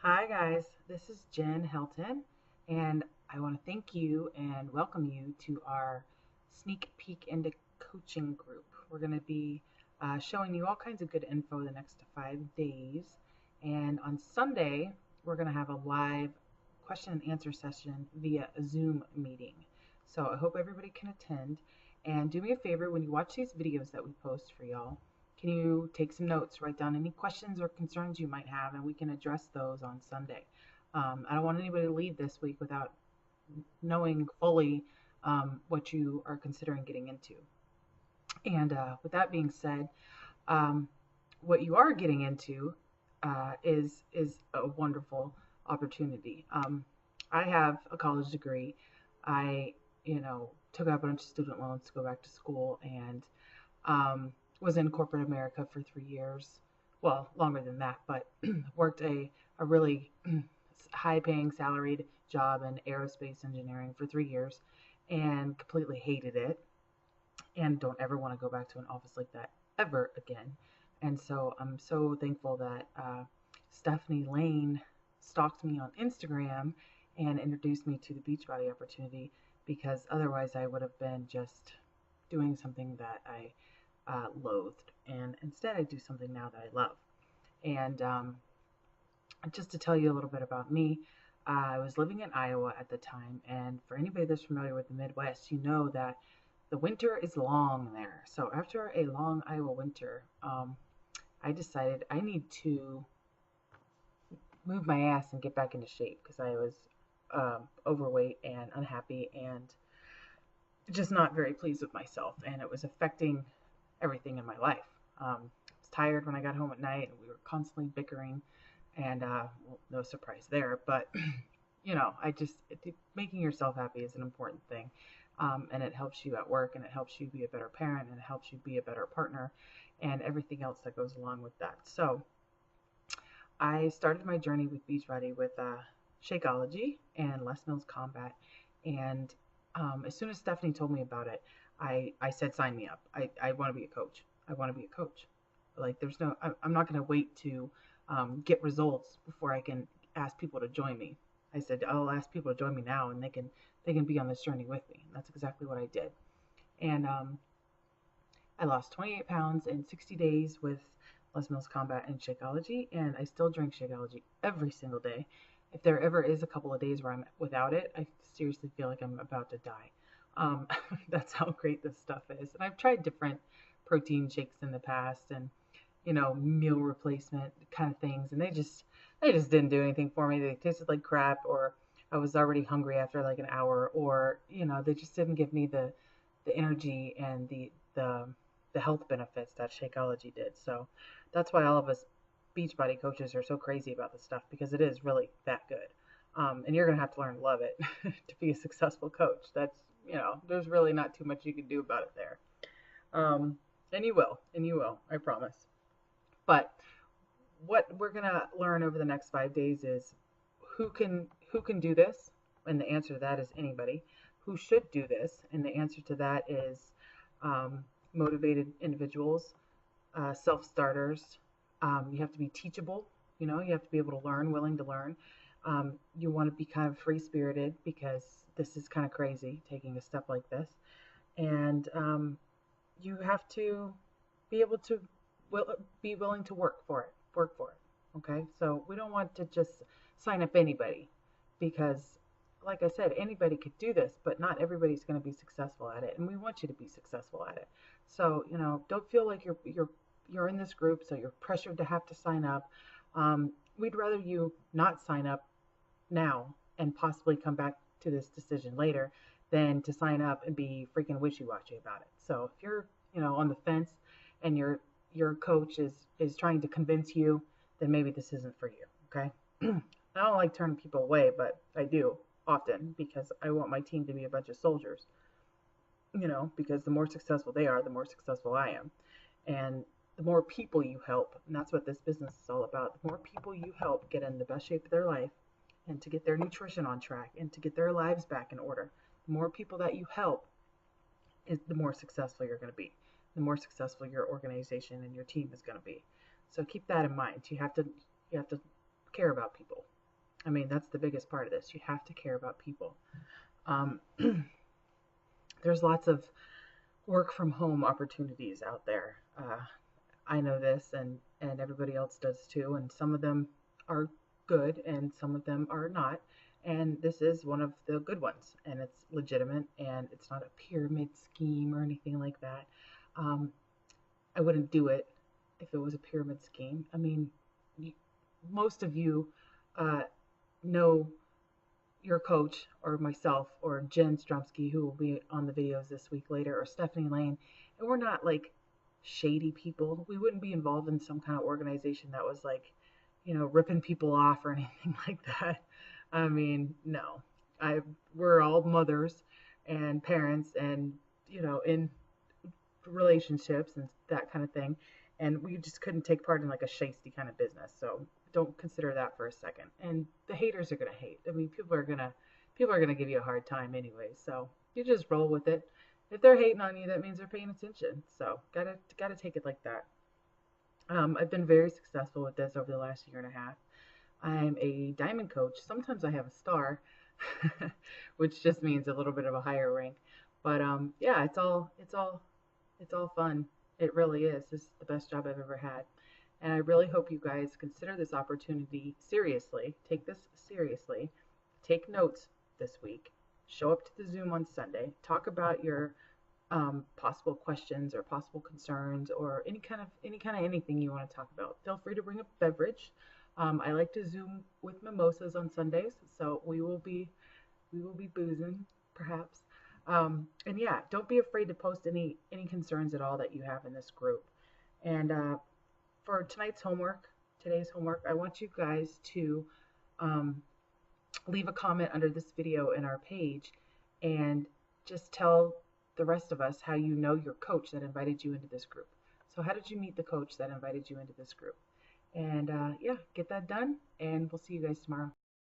Hi, guys. This is Jen Helton, and I want to thank you and welcome you to our sneak peek into coaching group. We're going to be showing you all kinds of good info the next 5 days. And on Sunday, we're going to have a live question and answer session via a Zoom meeting. So I hope everybody can attend. And do me a favor when you watch these videos that we post for y'all, can you take some notes, write down any questions or concerns you might have, and we can address those on Sunday. I don't want anybody to leave this week without knowing fully what you are considering getting into. And with that being said, um, what you are getting into is a wonderful opportunity. I have a college degree. I, took out a bunch of student loans to go back to school, and was in corporate America for 3 years. Well, longer than that, but worked a really high paying salaried job in aerospace engineering for 3 years and completely hated it and don't ever want to go back to an office like that ever again. And so I'm so thankful that Stephanie Lane stalked me on Instagram and introduced me to the Beachbody opportunity, because otherwise I would have been just doing something that I loathed. And instead, I do something now that I love. And just to tell you a little bit about me, I was living in Iowa at the time. And for anybody that's familiar with the Midwest, you know that the winter is long there. So after a long Iowa winter, I decided I need to move my ass and get back into shape because I was overweight and unhappy and just not very pleased with myself. And it was affecting everything in my life. I was tired when I got home at night, and we were constantly bickering, and well, no surprise there. But making yourself happy is an important thing, and it helps you at work, and it helps you be a better parent, and it helps you be a better partner, and everything else that goes along with that. So I started my journey with Beachbody with Shakeology and Les Mills Combat, and as soon as Stephanie told me about it, I said, sign me up. I want to be a coach. I want to be a coach. Like, I'm not going to wait to get results before I can ask people to join me. I said, I'll ask people to join me now, and they can be on this journey with me. And that's exactly what I did. And I lost 28 pounds in 60 days with Les Mills Combat and Shakeology, and I still drink Shakeology every single day. If there ever is a couple of days where I'm without it, I seriously feel like I'm about to die. Um, that's how great this stuff is. And I've tried different protein shakes in the past, and meal replacement kind of things, and they just didn't do anything for me. They tasted like crap, or I was already hungry after like an hour, or they just didn't give me the energy and the health benefits that Shakeology did. So that's why all of us Beachbody coaches are so crazy about this stuff, because it is really that good. And you're gonna have to learn to love it to be a successful coach. That's there's really not too much you can do about it there. And you will, I promise. But what we're gonna learn over the next 5 days is who can do this, and the answer to that is anybody. Who should do this, and the answer to that is motivated individuals, self-starters. You have to be teachable. You have to be able to learn, willing to learn. You want to be kind of free-spirited, because this is kind of crazy taking a step like this. And you have to be able to be willing to work for it. Okay, so we don't want to just sign up anybody, because like I said, anybody could do this, but not everybody's going to be successful at it, and we want you to be successful at it. So don't feel like you're in this group, so you're pressured to have to sign up. We'd rather you not sign up now and possibly come back to this decision later than to sign up and be freaking wishy-washy about it. So if you're on the fence, and your coach is trying to convince you, then maybe this isn't for you. Okay. I don't like turning people away, but I do often, because I want my team to be a bunch of soldiers, because the more successful they are, the more successful I am. And the more people you help, and that's what this business is all about, the more people you help get in the best shape of their life, and to get their nutrition on track, and to get their lives back in order, the more people that you help, is the more successful you're going to be, the more successful your organization and your team is going to be. So keep that in mind. You have to care about people. I mean, that's the biggest part of this. You have to care about people. Um, there's lots of work from home opportunities out there. I know this, and everybody else does too. And some of them are good, and some of them are not. And this is one of the good ones, and it's legitimate, and it's not a pyramid scheme or anything like that. Um, I wouldn't do it if it was a pyramid scheme. I mean, you, most of you uh, know your coach or myself or Jen Strumsky, who will be on the videos this week later, or Stephanie Lane, and we're not like shady people. We wouldn't be involved in some kind of organization that was like, ripping people off or anything like that. I mean, no. I We're all mothers and parents and in relationships and that kind of thing, and we just couldn't take part in like a shisty kind of business. So don't consider that for a second. And the haters are gonna hate. I mean, people are gonna give you a hard time anyway. So you just roll with it. If they're hating on you, that means they're paying attention. So gotta take it like that. I've been very successful with this over the last year and a half. I'm a diamond coach. Sometimes I have a star, which just means a little bit of a higher rank. But yeah, it's all fun. It really is. This is the best job I've ever had. And I really hope you guys consider this opportunity seriously. Take this seriously. Take notes this week. Show up to the Zoom on Sunday. Talk about your possible questions or possible concerns or any kind of anything you want to talk about. Feel free to bring a beverage. I like to Zoom with mimosas on Sundays, so we will be boozing perhaps. And yeah, don't be afraid to post any concerns at all that you have in this group. And for today's homework, I want you guys to um, leave a comment under this video in our page and just tell the rest of us how you know your coach that invited you into this group. So how did you meet the coach that invited you into this group? And yeah, get that done, and we'll see you guys tomorrow.